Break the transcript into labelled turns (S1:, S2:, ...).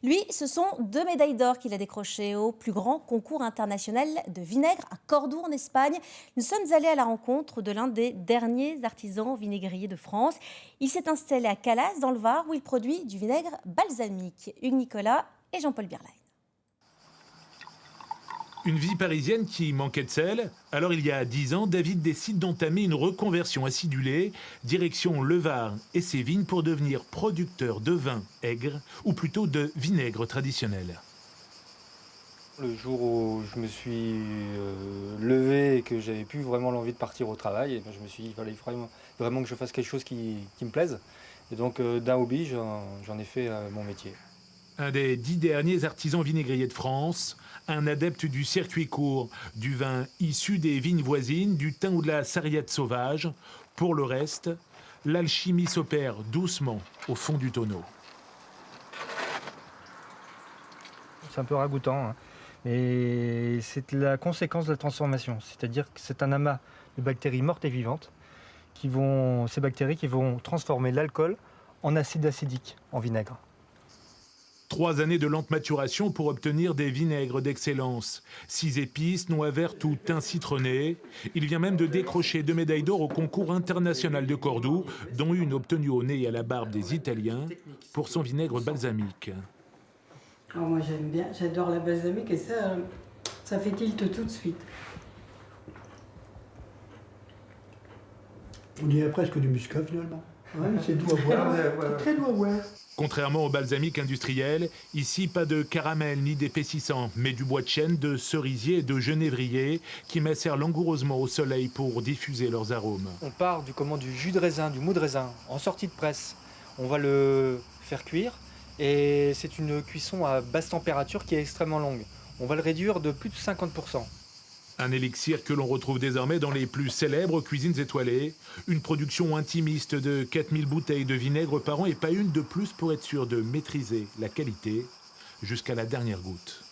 S1: Lui, ce sont 2 médailles d'or qu'il a décrochées au plus grand concours international de vinaigre à Cordoue en Espagne. Nous sommes allés à la rencontre de l'un des derniers artisans vinaigriers de France. Il s'est installé à Calas dans le Var où il produit du vinaigre balsamique. Hugues Nicolas et Jean-Paul Birlein.
S2: Une vie parisienne qui manquait de sel. Alors il y a 10 ans, David décide d'entamer une reconversion acidulée, direction le Var et ses vignes pour devenir producteur de vin aigre, ou plutôt de vinaigre traditionnel.
S3: Le jour où je me suis levé et que j'avais plus vraiment l'envie de partir au travail, et ben je me suis dit qu'il fallait vraiment que je fasse quelque chose qui me plaise. Et donc d'un hobby, j'en ai fait mon métier.
S2: Un des 10 derniers artisans vinaigriers de France, un adepte du circuit court, du vin issu des vignes voisines, du thym ou de la sarriette sauvage. Pour le reste, l'alchimie s'opère doucement au fond du tonneau.
S4: C'est un peu ragoûtant, hein. Mais c'est la conséquence de la transformation. C'est-à-dire que c'est un amas de bactéries mortes et vivantes, ces bactéries qui vont transformer l'alcool en acide acidique, en vinaigre.
S2: 3 années de lente maturation pour obtenir des vinaigres d'excellence. 6 épices, noix vertes ou thym citronné. Il vient même de décrocher 2 médailles d'or au concours international de Cordoue, dont une obtenue au nez et à la barbe des Italiens pour son vinaigre balsamique.
S5: Alors moi j'aime bien, j'adore la balsamique et ça fait tilt tout de suite.
S6: On dirait presque du muscat finalement. Ouais, c'est doux à boire, c'est très doux à boire.
S2: Contrairement au balsamique industriel, ici pas de caramel ni d'épaississant, mais du bois de chêne, de cerisier et de genévrier qui macèrent langoureusement au soleil pour diffuser leurs arômes.
S3: On part du jus de raisin, du mou de raisin, en sortie de presse. On va le faire cuire et c'est une cuisson à basse température qui est extrêmement longue. On va le réduire de plus de 50%.
S2: Un élixir que l'on retrouve désormais dans les plus célèbres cuisines étoilées. Une production intimiste de 4000 bouteilles de vinaigre par an et pas une de plus pour être sûr de maîtriser la qualité jusqu'à la dernière goutte.